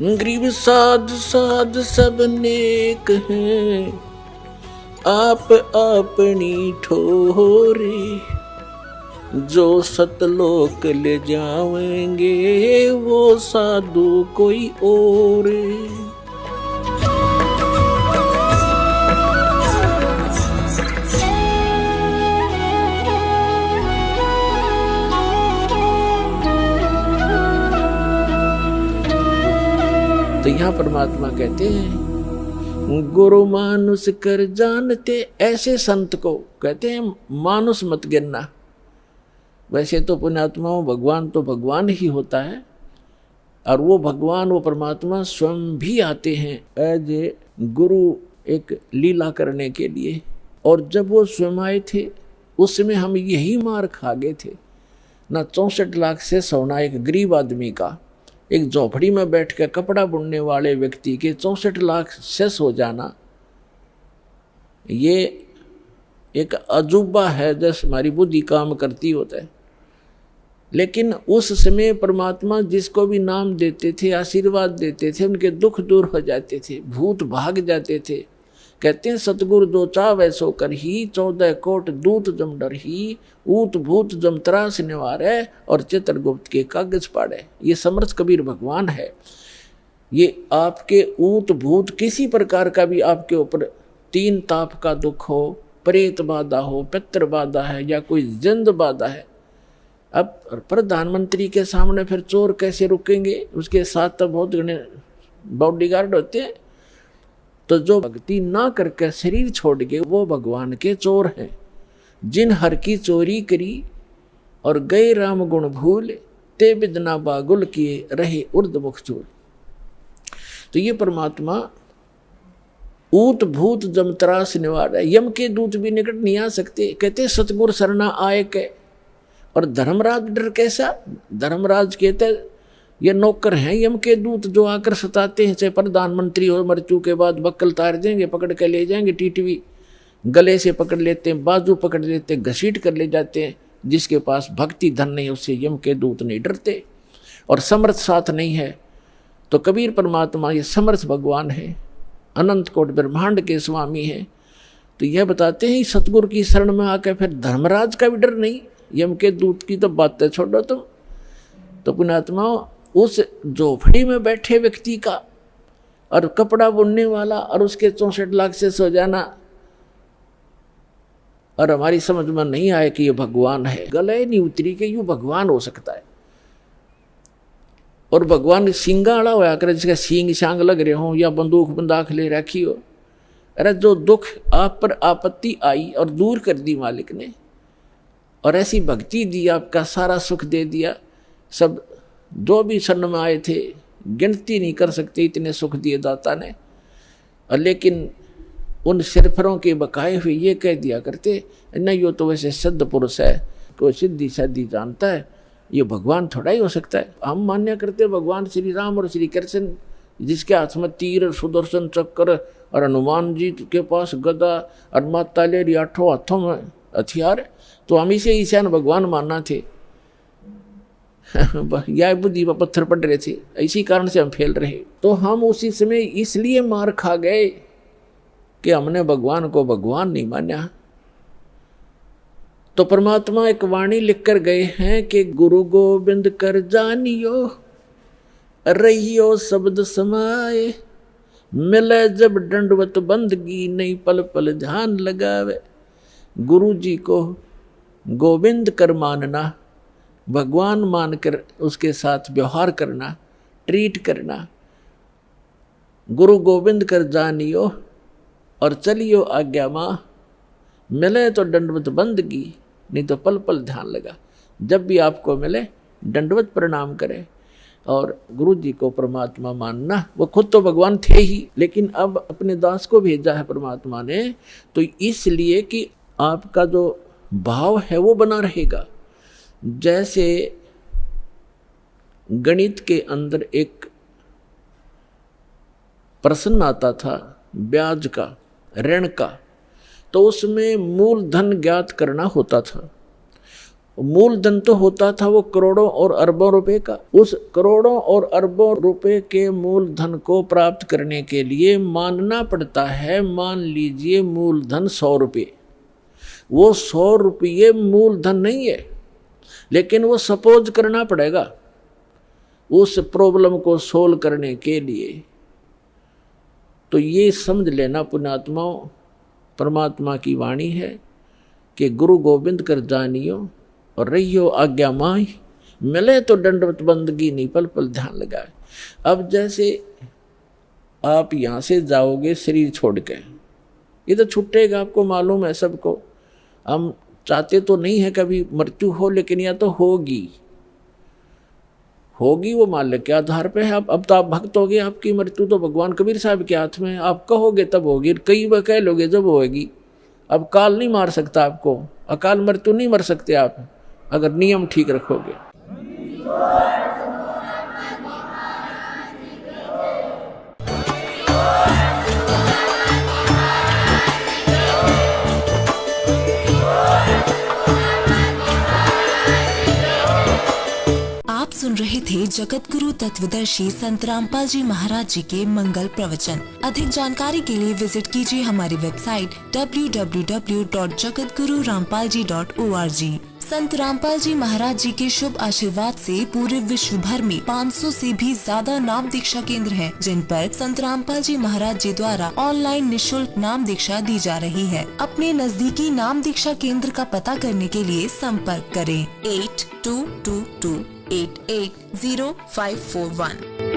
गरीब साध साध सब नेक हैं, आप अपनी ठोरे, जो सतलोक ले जाएंगे वो साधु कोई और। तो यहाँ परमात्मा कहते हैं गुरु मानुष कर जानते, ऐसे संत को कहते हैं मानुष मत गिनना। वैसे तो पुण्यात्माओं भगवान तो भगवान ही होता है, और वो भगवान वो परमात्मा स्वयं भी आते हैं एज ए गुरु एक लीला करने के लिए। और जब वो स्वयं आए थे उस समय हम यही मार खा गए थे ना। 64 लाख से सोना एक गरीब आदमी का, एक झोपड़ी में बैठ कर कपड़ा बुनने वाले व्यक्ति के 64 लाख सेस हो जाना, ये एक अजूबा है जैसे हमारी बुद्धि काम करती होता है। लेकिन उस समय परमात्मा जिसको भी नाम देते थे, आशीर्वाद देते थे, उनके दुख दूर हो जाते थे, भूत भाग जाते थे। कहते हैं सतगुरु दो चाव ऐसो कर ही, 14 कोट दूत जम डर ही, ऊत भूत जम त्रास निवारे, और चित्रगुप्त के कागज पाड़े। ये समर्थ कबीर भगवान है। ये आपके ऊत भूत किसी प्रकार का भी आपके ऊपर 3 ताप का दुख हो, प्रेत बाधा हो, पितर बाधा है या कोई जिंद बाधा है। अब प्रधानमंत्री के सामने फिर चोर कैसे रुकेंगे? उसके साथ तो बहुत घने बॉडीगार्ड होते हैं। तो जो भक्ति ना करके शरीर छोड़ के वो भगवान के चोर हैं। जिन हर की चोरी करी और गए राम गुण भूल, ते बिदना बागुल किए रहे उर्द चोर। तो ये परमात्मा ऊत भूत जमत्रास निवार है। यम के दूत भी निकट नहीं आ सकते। कहते सतगुर सरना आए के। और धर्मराज डर कैसा? धर्मराज कहते ये नौकर हैं यम के दूत जो आकर सताते हैं। चाहे प्रधानमंत्री हो, मृत्यु के बाद बक्कल तार देंगे, पकड़ के ले जाएंगे, टीटवी गले से पकड़ लेते हैं, बाजू पकड़ लेते हैं, घसीट कर ले जाते हैं। जिसके पास भक्ति धन नहीं उससे यम के दूत नहीं डरते। और समर्थ साथ नहीं है तो कबीर परमात्मा ये समर्थ भगवान है, अनंत कोट ब्रह्मांड के स्वामी हैं। तो यह बताते हैं सतगुरु की शरण में आकर फिर धर्मराज का भी डर नहीं, यम के दूत की तो बातें छोड़ो तुम। तो पुण्यात्मा उस झोपड़ी में बैठे व्यक्ति का और कपड़ा बुनने वाला और उसके 64 लाख से सो जाना, और हमारी समझ में नहीं आए कि ये भगवान है। गले नहीं उतरी कि यूं भगवान हो सकता है। और भगवान सिंगाड़ा होया करे, जिसका सींग शांग लग रहे हो या बंदूक बंदाख ले रखी हो। अरे जो दुख आप पर आपत्ति आई और दूर कर दी मालिक ने, और ऐसी भक्ति दी, आपका सारा सुख दे दिया। सब जो भी शरण में आए थे गिनती नहीं कर सकते इतने सुख दिए दाता ने। और लेकिन उन सिरफरों के बकाए हुए ये कह दिया करते नहीं, यो तो वैसे सिद्ध पुरुष है, कोई सिद्धि साधी जानता है, ये भगवान थोड़ा ही हो सकता है। हम मान्य करते भगवान श्री राम और श्री कृष्ण, जिसके हाथ में तीर, सुदर्शन चक्र, और हनुमान जी के पास गदा, और माता ले 8 हाथों में हथियार। तो हम इसे ईशान भगवान मानना थे। यह बुद्धि पर पत्थर पड़ रहे थे, इसी कारण से हम फेल रहे। तो हम उसी समय इसलिए मार खा गए कि हमने भगवान को भगवान नहीं माना। तो परमात्मा एक वाणी लिख कर गए हैं कि गुरु गोविंद कर जानियो, रहियो शब्द समाए, मिले जब दंडवत बंदगी, नहीं पल पल ध्यान लगावे। गुरु जी को गोविंद कर मानना, भगवान मानकर उसके साथ व्यवहार करना, ट्रीट करना। गुरु गोविंद कर जानियो और चलियो आज्ञा माँ, मिले तो दंडवत बंदगी, नहीं तो पल पल ध्यान लगा। जब भी आपको मिले दंडवत प्रणाम करें। और गुरु जी को परमात्मा मानना। वो खुद तो भगवान थे ही, लेकिन अब अपने दास को भेजा है परमात्मा ने, तो इसलिए कि आपका जो भाव है वो बना रहेगा। जैसे गणित के अंदर एक प्रश्न आता था ब्याज का, ऋण का, तो उसमें मूलधन ज्ञात करना होता था। मूलधन तो होता था वो करोड़ों और अरबों रुपए का। उस करोड़ों और अरबों रुपए के मूलधन को प्राप्त करने के लिए मानना पड़ता है, मान लीजिए मूलधन 100 रुपये। वो 100 रुपये मूलधन नहीं है, लेकिन वो सपोज करना पड़ेगा उस प्रॉब्लम को सोल्व करने के लिए। तो ये समझ लेना पुण्यात्माओं, परमात्मा की वाणी है कि गुरु गोविंद कर जानियो और रहियो आज्ञा माही, मिले तो दंडवत बंदगी नहीं पल पल ध्यान लगाए। अब जैसे आप यहाँ से जाओगे शरीर छोड़ के, ये तो छूटेगा, आपको मालूम है सबको। हम चाहते तो नहीं है कभी मृत्यु हो, लेकिन यह तो होगी वो माल्य के आधार पे है। अब तो आप भक्त हो गए, आपकी मृत्यु तो भगवान कबीर साहब के हाथ में। आप कहोगे तब होगी, कई बार कह लोगे जब होगी। अब काल नहीं मार सकता आपको, अकाल मृत्यु नहीं मर सकते आप, अगर नियम ठीक रखोगे। सुन रहे थे जगत गुरु तत्वदर्शी संत रामपाल जी महाराज जी के मंगल प्रवचन। अधिक जानकारी के लिए विजिट कीजिए हमारी वेबसाइट www.jagatgururampalji.org। संत रामपाल जी महाराज जी के शुभ आशीर्वाद से पूरे विश्व भर में 500 से भी ज्यादा नाम दीक्षा केंद्र हैं, जिन पर संत रामपाल जी महाराज जी द्वारा ऑनलाइन निशुल्क नाम दीक्षा दी जा रही है। अपने नजदीकी नाम दीक्षा केंद्र का पता करने के लिए संपर्क करें 8222880541।